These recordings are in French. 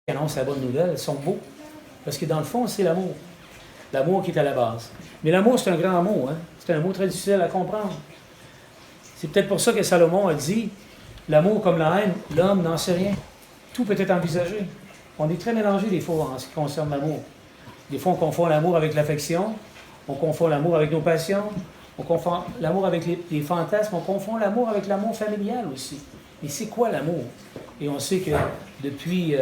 annoncent la bonne nouvelle sont beaux. Parce que dans le fond, c'est l'amour. L'amour qui est à la base. Mais l'amour, c'est un grand mot. Hein? C'est un mot très difficile à comprendre. C'est peut-être pour ça que Salomon a dit, l'amour comme la haine, l'homme n'en sait rien. Tout peut être envisagé. On est très mélangé des fois en ce qui concerne l'amour. Des fois, on confond l'amour avec l'affection, on confond l'amour avec nos passions, on confond l'amour avec les fantasmes, on confond l'amour avec l'amour familial aussi. Mais c'est quoi l'amour? Et on sait que depuis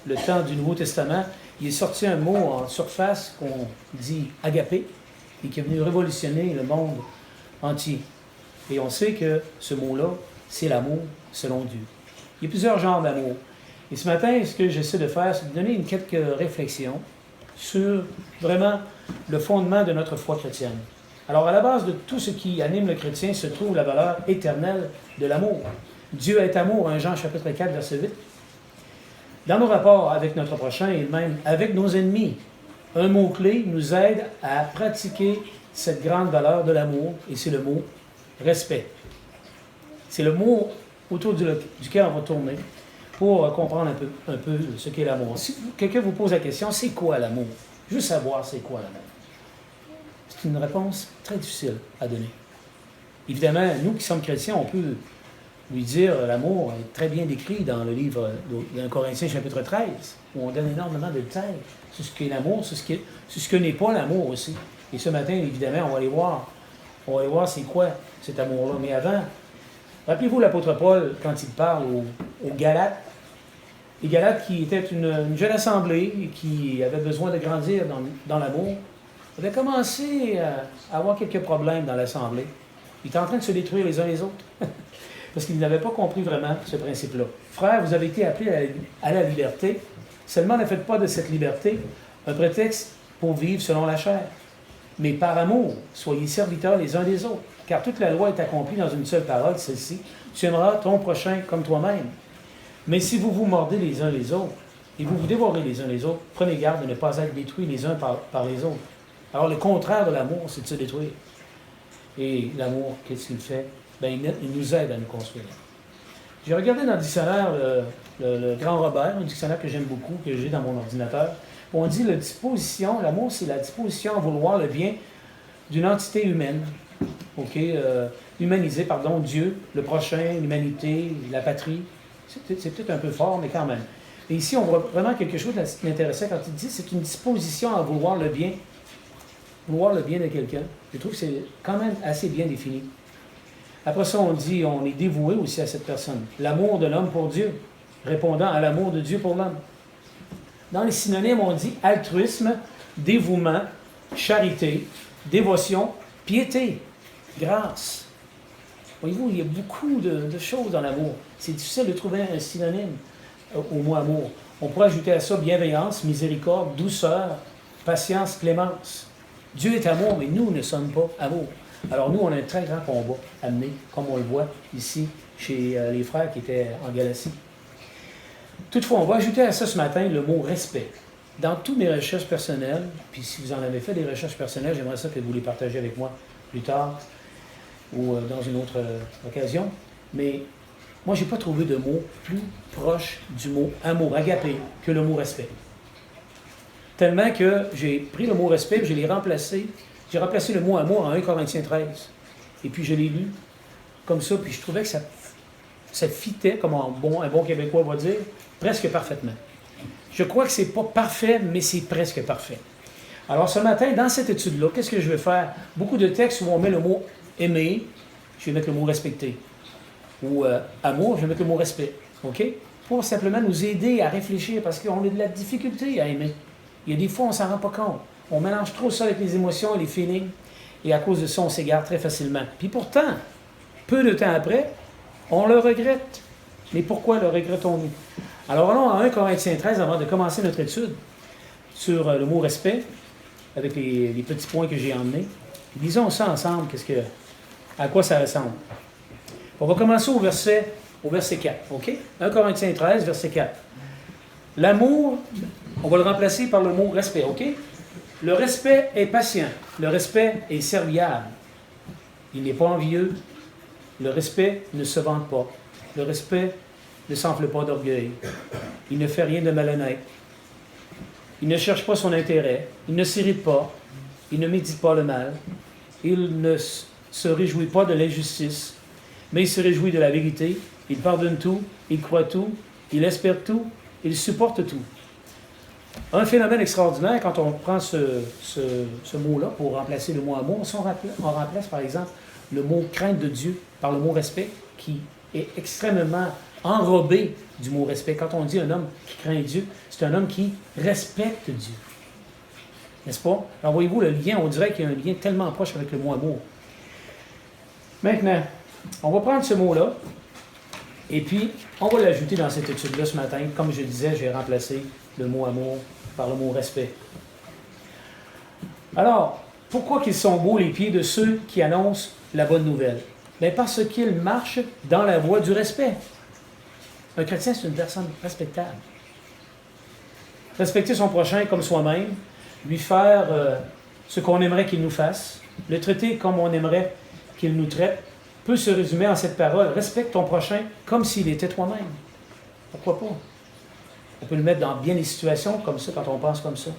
le temps du Nouveau Testament, il est sorti un mot en surface qu'on dit agapé et qui est venu révolutionner le monde entier. Et on sait que ce mot-là, c'est l'amour selon Dieu. Il y a plusieurs genres d'amour. Et ce matin, ce que j'essaie de faire, c'est de donner quelques réflexions sur vraiment le fondement de notre foi chrétienne. Alors, à la base de tout ce qui anime le chrétien se trouve la valeur éternelle de l'amour. Dieu est amour, 1 Jean chapitre 4, verset 8. Dans nos rapports avec notre prochain et même avec nos ennemis, un mot-clé nous aide à pratiquer cette grande valeur de l'amour, et c'est le mot respect. C'est le mot autour duquel on va tourner pour comprendre un peu ce qu'est l'amour. Si quelqu'un vous pose la question, c'est quoi l'amour? Je veux savoir c'est quoi l'amour. C'est une réponse très difficile à donner. Évidemment, nous qui sommes chrétiens, on peut lui dire l'amour est très bien décrit dans le livre d'un Corinthiens chapitre 13, où on donne énormément de détails sur ce qu'est l'amour, sur ce que n'est pas l'amour aussi. Et ce matin, évidemment, on va aller voir. On va aller voir c'est quoi cet amour-là. Mais avant, rappelez-vous l'apôtre Paul, quand il parle aux Galates, les Galates qui étaient une jeune assemblée et qui avait besoin de grandir dans l'amour, avaient commencé à avoir quelques problèmes dans l'assemblée. Ils étaient en train de se détruire les uns les autres. Parce qu'ils n'avaient pas compris vraiment ce principe-là. Frères, vous avez été appelés à la liberté. Seulement, ne faites pas de cette liberté un prétexte pour vivre selon la chair. Mais par amour, soyez serviteurs les uns des autres. Car toute la loi est accomplie dans une seule parole, celle-ci. Tu aimeras ton prochain comme toi-même. Mais si vous vous mordez les uns les autres, et vous vous dévorez les uns les autres, prenez garde de ne pas être détruits les uns par les autres. Alors, le contraire de l'amour, c'est de se détruire. Et l'amour, qu'est-ce qu'il fait? Bien, il nous aide à nous construire. J'ai regardé dans le dictionnaire, le Grand Robert, un dictionnaire que j'aime beaucoup, que j'ai dans mon ordinateur, où on dit l'amour, c'est la disposition à vouloir le bien d'une entité humaine. OK? Humaniser, pardon, Dieu, le prochain, l'humanité, la patrie. C'est peut-être un peu fort, mais quand même. Et ici, on voit vraiment quelque chose d'intéressant quand il dit c'est une disposition à vouloir le bien. Vouloir le bien de quelqu'un. Je trouve que c'est quand même assez bien défini. Après ça, on dit, on est dévoué aussi à cette personne. L'amour de l'homme pour Dieu, répondant à l'amour de Dieu pour l'homme. Dans les synonymes, on dit altruisme, dévouement, charité, dévotion, piété, grâce. Voyez-vous, il y a beaucoup de choses dans l'amour. C'est difficile de trouver un synonyme au mot amour. On pourrait ajouter à ça bienveillance, miséricorde, douceur, patience, clémence. Dieu est amour, mais nous ne sommes pas amour. Alors nous, on a un très grand combat à mener, comme on le voit ici chez les frères qui étaient en Galatie. Toutefois, on va ajouter à ça ce matin le mot respect. Dans toutes mes recherches personnelles, puis si vous en avez fait des recherches personnelles, j'aimerais ça que vous les partagez avec moi plus tard ou dans une autre occasion. Mais moi, je n'ai pas trouvé de mot plus proche du mot amour, agapé, que le mot respect. Tellement que j'ai pris le mot respect et je l'ai remplacé. J'ai remplacé le mot amour en 1 Corinthiens 13. Et puis je l'ai lu comme ça, puis je trouvais que ça fitait, comme un bon Québécois va dire, presque parfaitement. Je crois que c'est pas parfait, mais c'est presque parfait. Alors ce matin, dans cette étude-là, qu'est-ce que je vais faire? Beaucoup de textes où on met le mot aimer, je vais mettre le mot respecter. Ou amour, je vais mettre le mot respect. OK? Pour simplement nous aider à réfléchir, parce qu'on a de la difficulté à aimer. Il y a des fois, on ne s'en rend pas compte. On mélange trop ça avec les émotions et les feelings, et à cause de ça, on s'égare très facilement. Puis pourtant, peu de temps après, on le regrette. Mais pourquoi le regrettons-nous? Alors allons à 1 Corinthiens 13 avant de commencer notre étude sur le mot respect, avec les petits points que j'ai emmenés. Lisons ça ensemble, à quoi ça ressemble. On va commencer au verset 4, OK? 1 Corinthiens 13, verset 4. L'amour, on va le remplacer par le mot respect, OK? Le respect est patient. Le respect est serviable. Il n'est pas envieux. Le respect ne se vante pas. Le respect ne s'enfle pas d'orgueil. Il ne fait rien de malhonnête. Il ne cherche pas son intérêt. Il ne s'irrite pas. Il ne médite pas le mal. Il ne se réjouit pas de l'injustice, mais il se réjouit de la vérité. Il pardonne tout. Il croit tout. Il espère tout. Il supporte tout. Un phénomène extraordinaire, quand on prend ce mot-là pour remplacer le mot amour, si on remplace par exemple le mot crainte de Dieu par le mot respect, qui est extrêmement enrobé du mot respect. Quand on dit un homme qui craint Dieu, c'est un homme qui respecte Dieu. N'est-ce pas? Alors voyez-vous le lien, on dirait qu'il y a un lien tellement proche avec le mot amour. Maintenant, on va prendre ce mot-là, et puis on va l'ajouter dans cette étude-là ce matin. Comme je disais, j'ai remplacé le mot amour par le mot respect. Alors, pourquoi qu'ils sont beaux les pieds de ceux qui annoncent la bonne nouvelle? Bien, parce qu'ils marchent dans la voie du respect. Un chrétien, c'est une personne respectable. Respecter son prochain comme soi-même, lui faire ce qu'on aimerait qu'il nous fasse, le traiter comme on aimerait qu'il nous traite, peut se résumer en cette parole: respecte ton prochain comme s'il était toi-même. Pourquoi pas? On peut le mettre dans bien des situations comme ça, quand on pense comme ça.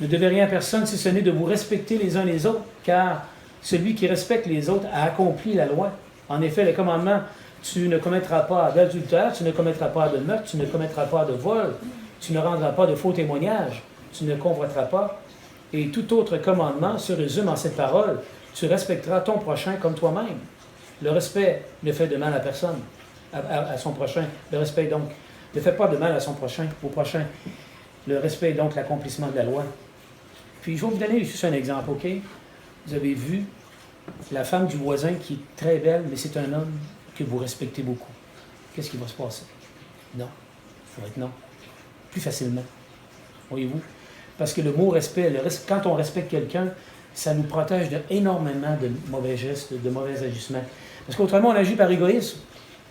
Ne devez rien à personne si ce n'est de vous respecter les uns les autres, car celui qui respecte les autres a accompli la loi. En effet, le commandement: tu ne commettras pas d'adultère, tu ne commettras pas de meurtre, tu ne commettras pas de vol, tu ne rendras pas de faux témoignages, tu ne convoiteras pas. Et tout autre commandement se résume en cette parole: tu respecteras ton prochain comme toi-même. Le respect ne fait de mal à personne, à son prochain. Le respect, donc, ne fait pas de mal à son prochain, au prochain. Le respect est donc l'accomplissement de la loi. Puis, je vais vous donner juste un exemple, OK? Vous avez vu la femme du voisin qui est très belle, mais c'est un homme que vous respectez beaucoup. Qu'est-ce qui va se passer? Non. Il faut être non. Plus facilement. Voyez-vous? Parce que le mot respect, quand on respecte quelqu'un, ça nous protège énormément de mauvais gestes, de mauvais agissements. Parce qu'autrement, on agit par égoïsme.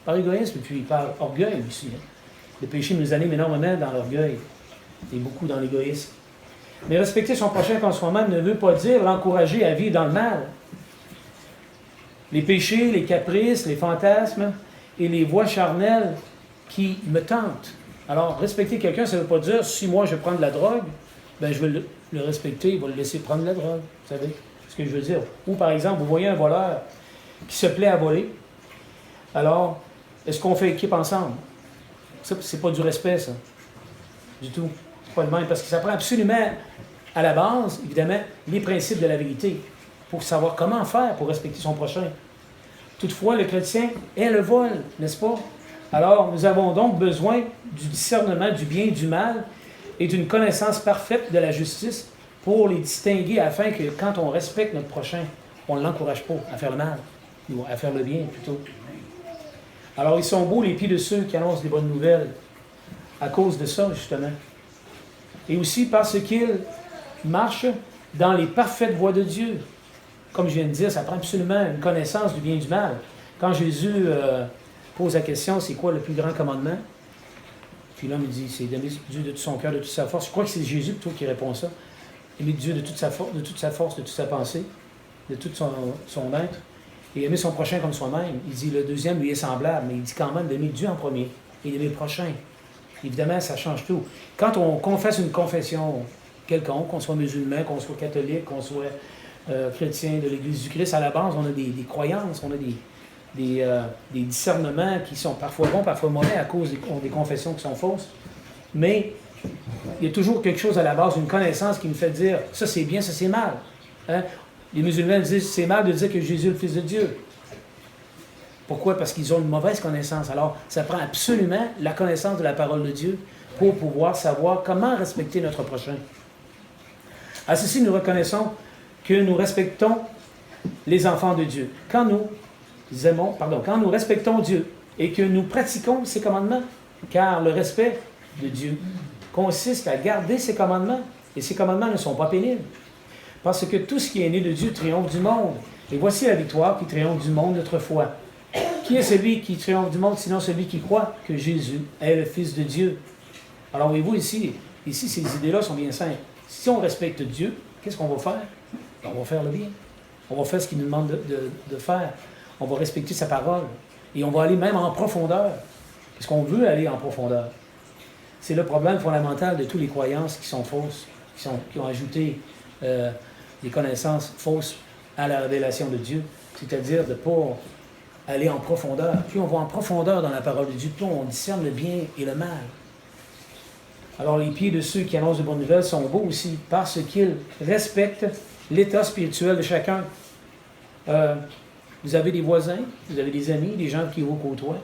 Par égoïsme, et puis par orgueil aussi. Le péché nous anime énormément dans l'orgueil et beaucoup dans l'égoïsme. Mais respecter son prochain comme soi-même ne veut pas dire l'encourager à vivre dans le mal. Les péchés, les caprices, les fantasmes et les voies charnelles qui me tentent. Alors, respecter quelqu'un, ça ne veut pas dire, si moi je prends de la drogue, ben je vais le respecter, il va le laisser prendre de la drogue. Vous savez ce que je veux dire? Ou par exemple, vous voyez un voleur qui se plaît à voler. Alors, est-ce qu'on fait équipe ensemble? Ça, c'est pas du respect, ça. Du tout. C'est pas le même. Parce que ça prend absolument, à la base, évidemment, les principes de la vérité pour savoir comment faire pour respecter son prochain. Toutefois, le chrétien est le vol, n'est-ce pas? Alors, nous avons donc besoin du discernement du bien et du mal et d'une connaissance parfaite de la justice pour les distinguer afin que quand on respecte notre prochain, on ne l'encourage pas à faire le mal, ou à faire le bien plutôt. Alors, ils sont beaux les pieds de ceux qui annoncent des bonnes nouvelles à cause de ça, justement. Et aussi parce qu'ils marchent dans les parfaites voies de Dieu. Comme je viens de dire, ça prend absolument une connaissance du bien et du mal. Quand Jésus pose la question, c'est quoi le plus grand commandement? Puis l'homme dit, c'est d'aimer Dieu de tout son cœur, de toute sa force. Je crois que c'est Jésus plutôt qui répond ça. Aimer Dieu de toute sa force, de toute sa pensée, de tout son être. Et aimer son prochain comme soi-même. Il dit, le deuxième lui est semblable, mais il dit quand même d'aimer Dieu en premier et d'aimer le prochain. Évidemment, ça change tout. Quand on confesse une confession quelconque, qu'on soit musulman, qu'on soit catholique, qu'on soit chrétien de l'Église du Christ, à la base, on a des croyances, on a des discernements qui sont parfois bons, parfois mauvais à cause des confessions qui sont fausses. Mais il y a toujours quelque chose à la base, une connaissance qui nous fait dire ça c'est bien, ça c'est mal. Hein? Les musulmans disent c'est mal de dire que Jésus est le Fils de Dieu. Pourquoi? Parce qu'ils ont une mauvaise connaissance. Alors, ça prend absolument la connaissance de la parole de Dieu pour pouvoir savoir comment respecter notre prochain. À ceci, nous reconnaissons que nous respectons les enfants de Dieu. Quand nous respectons Dieu et que nous pratiquons ses commandements, car le respect de Dieu consiste à garder ses commandements, et ses commandements ne sont pas pénibles. Parce que tout ce qui est né de Dieu triomphe du monde. Et voici la victoire qui triomphe du monde, notre foi. Qui est celui qui triomphe du monde, sinon celui qui croit que Jésus est le Fils de Dieu? Alors voyez-vous ici, ces idées-là sont bien simples. Si on respecte Dieu, qu'est-ce qu'on va faire? On va faire le bien. On va faire ce qu'il nous demande de faire. On va respecter sa parole. Et on va aller même en profondeur. Parce qu'on veut aller en profondeur. C'est le problème fondamental de toutes les croyances qui sont fausses, qui ont ajouté des connaissances fausses à la révélation de Dieu, c'est-à-dire de ne pas aller en profondeur. Plus on va en profondeur dans la parole de Dieu, plus on discerne le bien et le mal. Alors les pieds de ceux qui annoncent de bonnes nouvelles sont beaux aussi, parce qu'ils respectent l'état spirituel de chacun. Vous avez des voisins, vous avez des amis, des gens qui vous côtoient,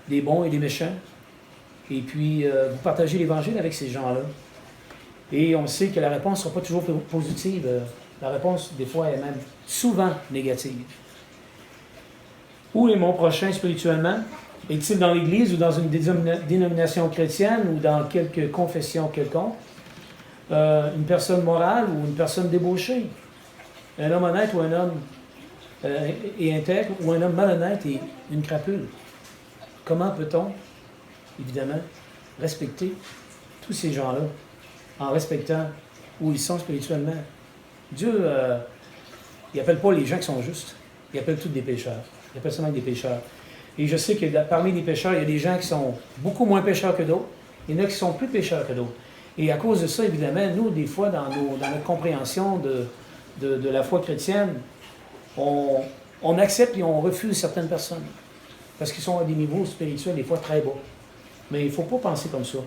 des bons et des méchants. Et puis, vous partagez l'Évangile avec ces gens-là. Et on sait que la réponse ne sera pas toujours positive. La réponse, des fois, est même souvent négative. Où est mon prochain spirituellement? Est-il dans l'Église ou dans une dénomination chrétienne ou dans quelque confession quelconque? Une personne morale ou une personne débauchée? Un homme honnête ou un homme et intègre ou un homme malhonnête et une crapule? Comment peut-on, évidemment, respecter tous ces gens-là en respectant où ils sont spirituellement? Dieu, il n'appelle pas les gens qui sont justes, il appelle tous des pécheurs. Il appelle seulement des pécheurs. Et je sais que parmi les pécheurs, il y a des gens qui sont beaucoup moins pécheurs que d'autres. Il y en a qui sont plus pécheurs que d'autres. Et à cause de ça, évidemment, nous, des fois, dans notre compréhension de la foi chrétienne, on accepte et on refuse certaines personnes. Parce qu'ils sont à des niveaux spirituels, des fois, très bas. Mais il ne faut pas penser comme ça.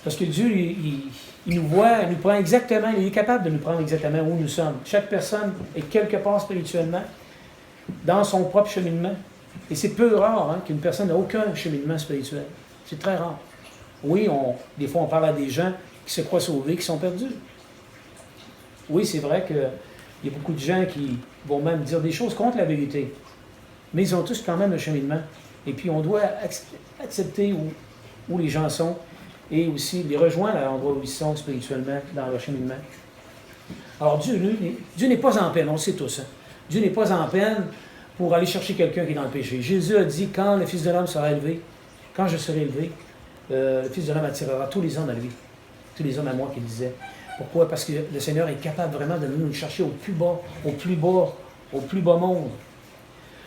Parce que Dieu, il nous voit, il nous prend exactement, il est capable de nous prendre exactement où nous sommes. Chaque personne est quelque part spirituellement, dans son propre cheminement. Et c'est peu rare qu'une personne n'a aucun cheminement spirituel. C'est très rare. Oui, des fois on parle à des gens qui se croient sauvés, qui sont perdus. Oui, c'est vrai qu'il y a beaucoup de gens qui vont même dire des choses contre la vérité. Mais ils ont tous quand même un cheminement. Et puis on doit accepter où les gens sont et aussi les rejoindre à l'endroit où ils sont spirituellement dans leur cheminement. Alors Dieu n'est pas en peine, on le sait tous. Dieu n'est pas en peine pour aller chercher quelqu'un qui est dans le péché. Jésus a dit, quand le Fils de l'homme sera élevé, quand je serai élevé, le Fils de l'homme attirera tous les hommes à lui. Tous les hommes à moi, qu'il disait. Pourquoi? Parce que le Seigneur est capable vraiment de nous chercher au plus bas monde.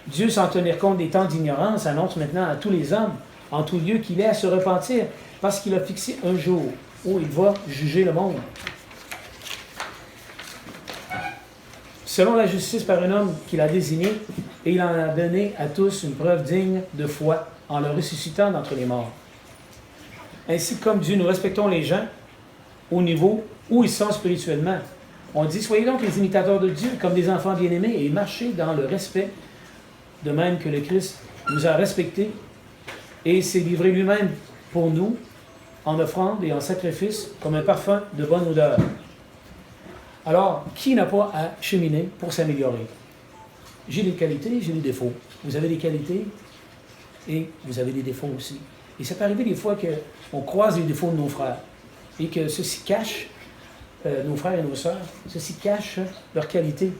Dieu, sans tenir compte des temps d'ignorance, annonce maintenant à tous les hommes, en tout lieu, qu'il est à se repentir, parce qu'il a fixé un jour où il va juger le monde. Selon la justice par un homme qu'il a désigné, et il en a donné à tous une preuve digne de foi, en le ressuscitant d'entre les morts. Ainsi, comme Dieu, nous respectons les gens au niveau où ils sont spirituellement. On dit, soyez donc les imitateurs de Dieu, comme des enfants bien-aimés, et marchez dans le respect, de même que le Christ nous a respectés, et s'est livré lui-même pour nous, en offrande et en sacrifice, comme un parfum de bonne odeur. Alors, qui n'a pas à cheminer pour s'améliorer? J'ai des qualités, j'ai des défauts. Vous avez des qualités et vous avez des défauts aussi. Et ça peut arriver des fois qu'on croise les défauts de nos frères et que ceux-ci cachent, nos frères et nos sœurs, ceux-ci cachent leurs qualités.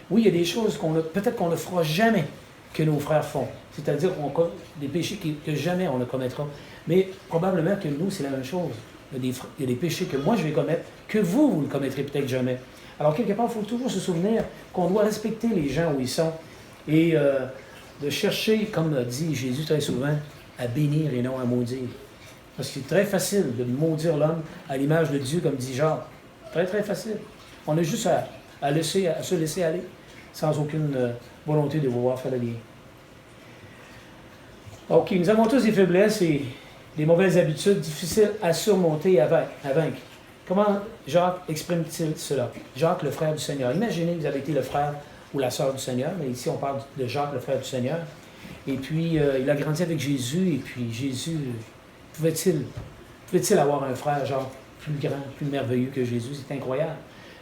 Oui, il y a des choses peut-être qu'on ne fera jamais que nos frères font. C'est-à-dire des péchés que jamais on ne commettra. Mais probablement que nous, c'est la même chose. Il y a des péchés que moi je vais commettre, que vous ne commettrez peut-être jamais. Alors, quelque part, il faut toujours se souvenir qu'on doit respecter les gens où ils sont et de chercher, comme dit Jésus très souvent, à bénir et non à maudire. Parce que c'est très facile de maudire l'homme à l'image de Dieu, comme dit Jacques. Très, très facile. On a juste à se laisser aller sans aucune volonté de vouloir faire le bien. OK, nous avons tous des faiblesses et des mauvaises habitudes difficiles à surmonter et à vaincre. Comment Jacques exprime-t-il cela? Jacques, le frère du Seigneur. Imaginez, vous avez été le frère ou la sœur du Seigneur, mais ici on parle de Jacques, le frère du Seigneur. Et puis, il a grandi avec Jésus, et puis Jésus, pouvait-il avoir un frère, genre, plus grand, plus merveilleux que Jésus? C'est incroyable.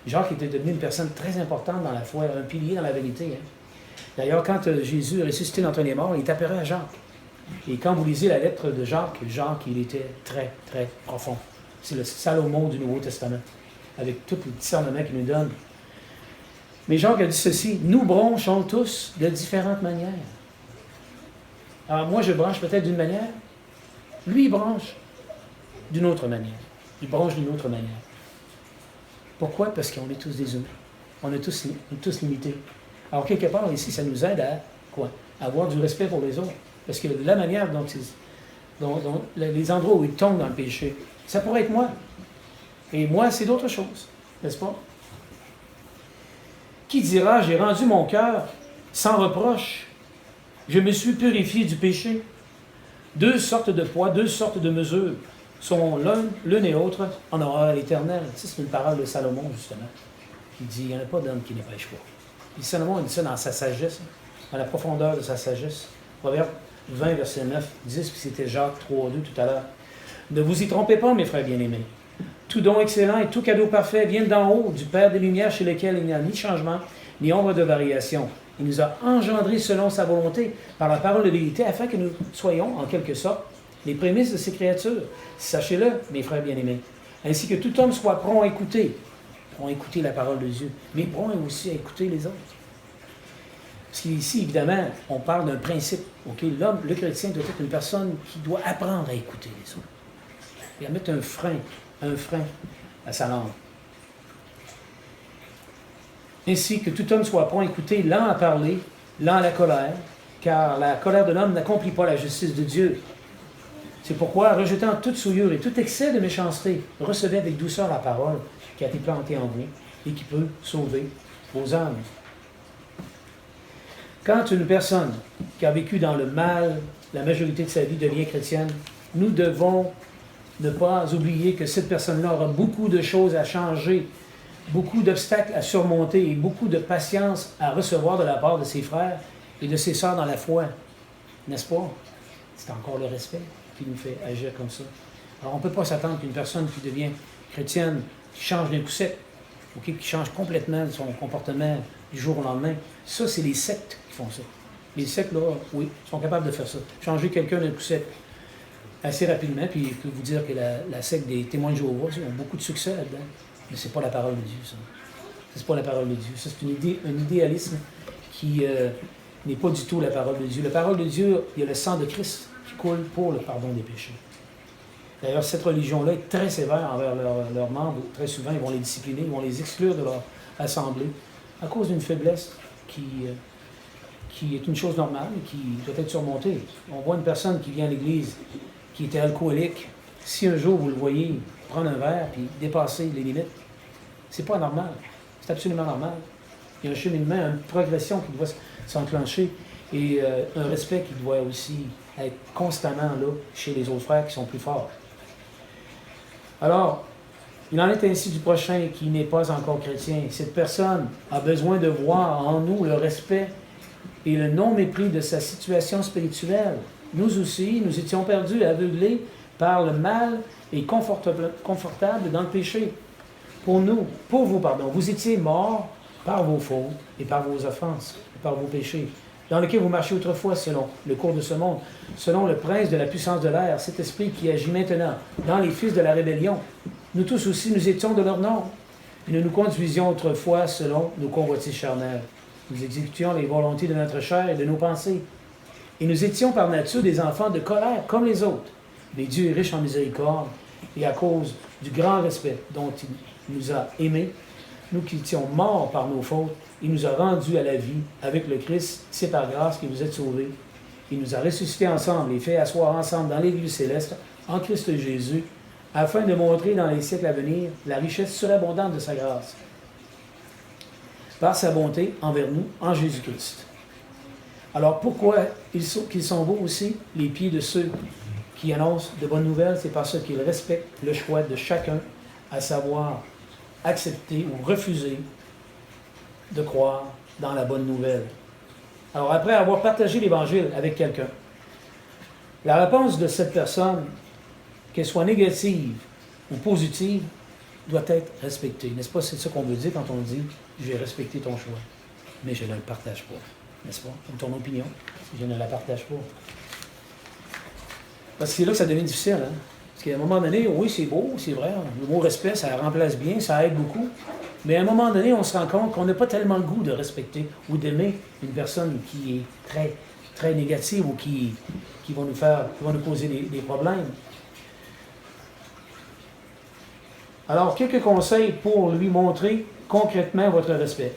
Jacques était devenu une personne très importante dans la foi, un pilier dans la vérité. D'ailleurs, quand Jésus est ressuscité d'entre les morts, il est apparu à Jacques. Et quand vous lisez la lettre de Jacques, il était très, très profond. C'est le Salomon du Nouveau Testament, avec tout le discernement qu'il nous donne. Mais Jacques a dit ceci, nous bronchons tous de différentes manières. Alors moi, je branche peut-être d'une manière, lui, il branche d'une autre manière. Il branche d'une autre manière. Pourquoi? Parce qu'on est tous des humains. On est tous limités. Alors, quelque part, ici, ça nous aide à quoi? À avoir du respect pour les autres. Parce que la manière dont les endroits où ils tombent dans le péché. Ça pourrait être moi. Et moi, c'est d'autres choses, n'est-ce pas? Qui dira, j'ai rendu mon cœur sans reproche, je me suis purifié du péché. Deux sortes de poids, deux sortes de mesures sont l'une et l'autre en horreur à l'éternel. Ça, c'est une parole de Salomon, justement, qui dit, il n'y en a pas d'homme qui ne pêche pas. Puis Salomon a dit ça dans sa sagesse, dans la profondeur de sa sagesse. Proverbe 20, verset 9, 10, puis c'était Jacques 3, 2 tout à l'heure. Ne vous y trompez pas, mes frères bien-aimés. Tout don excellent et tout cadeau parfait viennent d'en haut, du Père des Lumières, chez lequel il n'y a ni changement, ni ombre de variation. Il nous a engendrés selon sa volonté, par la parole de vérité, afin que nous soyons, en quelque sorte, les prémices de ses créatures. Sachez-le, mes frères bien-aimés, ainsi que tout homme soit prompt à écouter la parole de Dieu, mais prompt aussi à écouter les autres. Parce qu'ici, évidemment, on parle d'un principe. Okay? L'homme, le chrétien, doit être une personne qui doit apprendre à écouter les autres. Et à mettre un frein à sa langue. Ainsi que tout homme soit prompt à écouter, lent à parler, lent à la colère, car la colère de l'homme n'accomplit pas la justice de Dieu. C'est pourquoi, rejetant toute souillure et tout excès de méchanceté, recevez avec douceur la parole qui a été plantée en vous et qui peut sauver vos âmes. Quand une personne qui a vécu dans le mal la majorité de sa vie devient chrétienne, nous devons ne pas oublier que cette personne-là aura beaucoup de choses à changer, beaucoup d'obstacles à surmonter et beaucoup de patience à recevoir de la part de ses frères et de ses sœurs dans la foi. N'est-ce pas? C'est encore le respect qui nous fait agir comme ça. Alors, on ne peut pas s'attendre qu'une personne qui devient chrétienne, qui change d'un coup sec, qui change complètement son comportement du jour au lendemain. Ça, c'est les sectes qui font ça. Les sectes, là, oui, sont capables de faire ça. Changer quelqu'un d'un coup sec assez rapidement, puis je peux vous dire que la secte des témoins de Jéhovah, ils ont beaucoup de succès là-dedans. Mais ce n'est pas la parole de Dieu, ça. C'est pas la parole de Dieu. Ça, c'est un idéalisme qui n'est pas du tout la parole de Dieu. La parole de Dieu, il y a le sang de Christ qui coule pour le pardon des péchés. D'ailleurs, cette religion-là est très sévère envers leurs membres. Très souvent, ils vont les discipliner, ils vont les exclure de leur assemblée à cause d'une faiblesse qui est une chose normale et qui doit être surmontée. On voit une personne qui vient à l'église, qui était alcoolique. Si un jour vous le voyez prendre un verre puis dépasser les limites, c'est pas normal. C'est absolument normal. Il y a un cheminement, une progression qui doit s'enclencher et un respect qui doit aussi être constamment là chez les autres frères qui sont plus forts. Alors, il en est ainsi du prochain qui n'est pas encore chrétien. Cette personne a besoin de voir en nous le respect et le non-mépris de sa situation spirituelle. Nous aussi, nous étions perdus, aveuglés par le mal et confortable dans le péché. Pour vous, vous étiez morts par vos fautes et par vos offenses, et par vos péchés, dans lesquels vous marchiez autrefois selon le cours de ce monde, selon le prince de la puissance de l'air, cet esprit qui agit maintenant dans les fils de la rébellion. Nous tous aussi, nous étions de leur nom. Et nous nous conduisions autrefois selon nos convoitises charnelles. Nous exécutions les volontés de notre chair et de nos pensées. Et nous étions par nature des enfants de colère comme les autres. Mais Dieu est riche en miséricorde, et à cause du grand respect dont il nous a aimés, nous qui étions morts par nos fautes, il nous a rendus à la vie avec le Christ. C'est par grâce que vous êtes sauvés. Il nous a ressuscités ensemble et fait asseoir ensemble dans les lieux célestes, en Christ Jésus, afin de montrer dans les siècles à venir la richesse surabondante de sa grâce, par sa bonté envers nous en Jésus-Christ. Alors pourquoi qu'ils sont beaux aussi, les pieds de ceux qui annoncent de bonnes nouvelles? C'est parce qu'ils respectent le choix de chacun, à savoir accepter ou refuser de croire dans la bonne nouvelle. Alors après avoir partagé l'Évangile avec quelqu'un, la réponse de cette personne, qu'elle soit négative ou positive, doit être respectée. N'est-ce pas? C'est ça qu'on veut dire quand on dit « j'ai respecté ton choix, mais je ne le partage pas ». N'est-ce pas? Comme ton opinion, je ne la partage pas. Parce que c'est là que ça devient difficile. Hein? Parce qu'à un moment donné, oui, c'est beau, c'est vrai, le mot respect, ça remplace bien, ça aide beaucoup. Mais à un moment donné, on se rend compte qu'on n'a pas tellement le goût de respecter ou d'aimer une personne qui est très, très négative ou qui va nous causer des problèmes. Alors, quelques conseils pour lui montrer concrètement votre respect.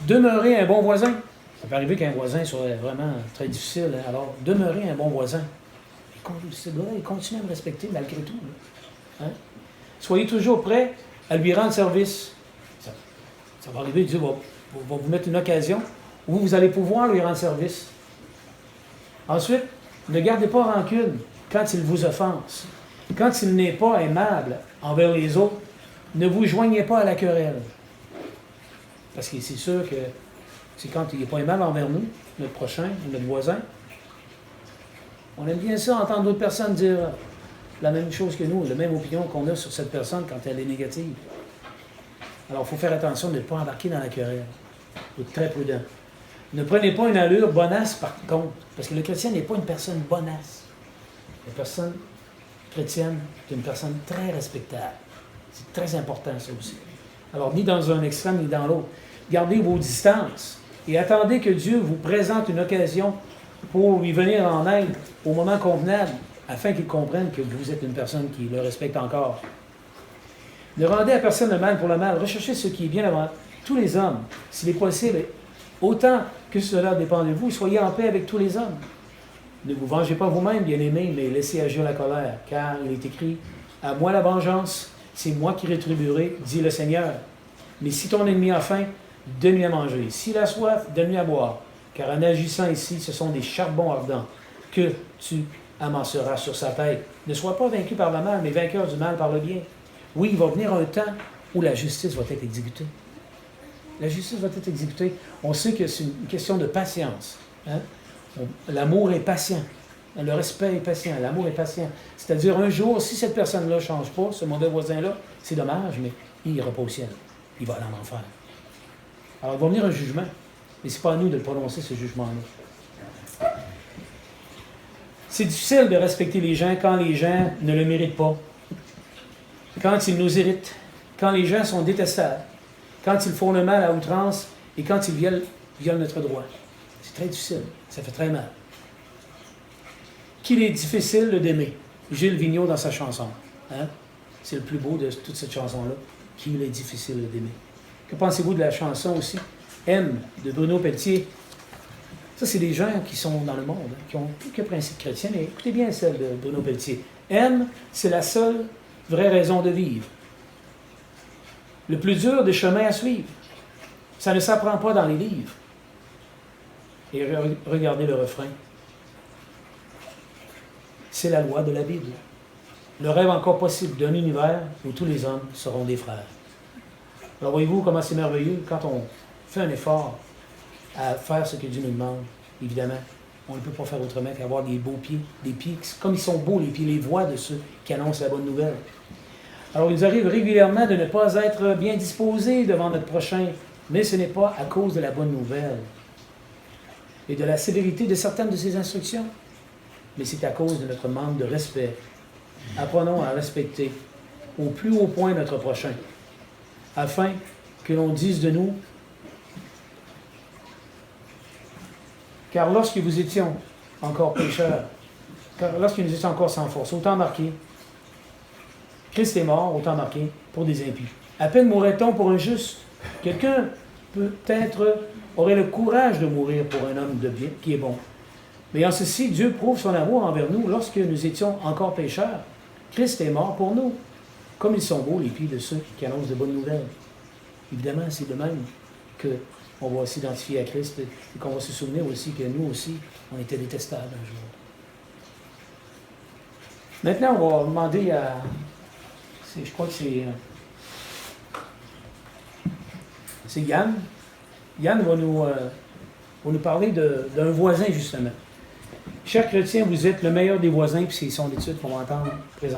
Demeurez un bon voisin. Ça peut arriver qu'un voisin soit vraiment très difficile. Alors, demeurez un bon voisin. ça doit continuer à me respecter malgré tout. Hein? Soyez toujours prêts à lui rendre service. Ça va arriver, Dieu va vous mettre une occasion où vous allez pouvoir lui rendre service. Ensuite, ne gardez pas rancune quand il vous offense. Quand il n'est pas aimable envers les autres, ne vous joignez pas à la querelle. Parce que c'est sûr que c'est quand il n'est pas aimable envers nous, notre prochain, notre voisin. On aime bien ça, entendre d'autres personnes dire la même chose que nous, la même opinion qu'on a sur cette personne quand elle est négative. Alors, il faut faire attention de ne pas embarquer dans la querelle. Il faut être très prudent. Ne prenez pas une allure bonasse, par contre, parce que le chrétien n'est pas une personne bonasse. La personne chrétienne est une personne très respectable. C'est très important, ça aussi. Alors, ni dans un extrême, ni dans l'autre. Gardez vos distances et attendez que Dieu vous présente une occasion pour lui venir en aide au moment convenable, afin qu'il comprenne que vous êtes une personne qui le respecte encore. Ne rendez à personne le mal pour le mal. Recherchez ce qui est bien avant tous les hommes, s'il est possible. Autant que cela dépend de vous, soyez en paix avec tous les hommes. Ne vous vengez pas vous-même, bien-aimés, mais laissez agir la colère, car il est écrit « À moi la vengeance, c'est moi qui rétribuerai, dit le Seigneur. Mais si ton ennemi a faim, donne-lui à manger. S'il a soif, donne-lui à boire. Car en agissant ici, ce sont des charbons ardents que tu amasseras sur sa tête. Ne sois pas vaincu par le mal, mais vainqueur du mal par le bien. » Oui, il va venir un temps où la justice va être exécutée. La justice va être exécutée. On sait que c'est une question de patience. Hein? L'amour est patient. Le respect est patient. L'amour est patient. C'est-à-dire, un jour, si cette personne-là ne change pas, ce mauvais voisin-là, c'est dommage, mais il n'ira pas au ciel. Il va aller en enfer. Alors, il va venir un jugement. Mais ce n'est pas à nous de le prononcer, ce jugement-là. C'est difficile de respecter les gens quand les gens ne le méritent pas. Quand ils nous irritent, quand les gens sont détestables, quand ils font le mal à outrance et quand ils violent notre droit. C'est très difficile, ça fait très mal. Qu'il est difficile d'aimer. Gilles Vigneault dans sa chanson. Hein? C'est le plus beau de toute cette chanson-là. Qu'il est difficile d'aimer. Que pensez-vous de la chanson aussi? M de Bruno Pelletier. Ça, c'est des gens qui sont dans le monde, hein, qui ont quelques principes chrétiens. Mais écoutez bien celle de Bruno Pelletier. M, c'est la seule vraie raison de vivre. Le plus dur des chemins à suivre. Ça ne s'apprend pas dans les livres. Et regardez le refrain. C'est la loi de la Bible. Le rêve encore possible d'un univers où tous les hommes seront des frères. Alors voyez-vous comment c'est merveilleux quand on fait un effort à faire ce que Dieu nous demande. Évidemment, on ne peut pas faire autrement qu'avoir des beaux pieds, des pieds comme ils sont beaux, les pieds, les voix de ceux qui annoncent la bonne nouvelle. Alors, il nous arrive régulièrement de ne pas être bien disposés devant notre prochain, mais ce n'est pas à cause de la bonne nouvelle et de la sévérité de certaines de ses instructions, mais c'est à cause de notre manque de respect. Apprenons à respecter au plus haut point notre prochain, afin que l'on dise de nous, car lorsque vous étions encore pécheurs, car lorsque nous étions encore sans force, autant marqué, Christ est mort, autant marqué, pour des impies. À peine mourrait-on pour un juste. Quelqu'un peut-être aurait le courage de mourir pour un homme de bien, qui est bon. Mais en ceci, Dieu prouve son amour envers nous lorsque nous étions encore pécheurs. Christ est mort pour nous. Comme ils sont beaux, les pieds de ceux qui annoncent de bonnes nouvelles. Évidemment, c'est de même qu'on va s'identifier à Christ et qu'on va se souvenir aussi que nous aussi, on était détestables un jour. Maintenant, on va demander à... Je crois que c'est Yann. Yann va nous parler d'un voisin, justement. Chers chrétiens, vous êtes le meilleur des voisins, puis c'est son étude qu'on va entendre présentement.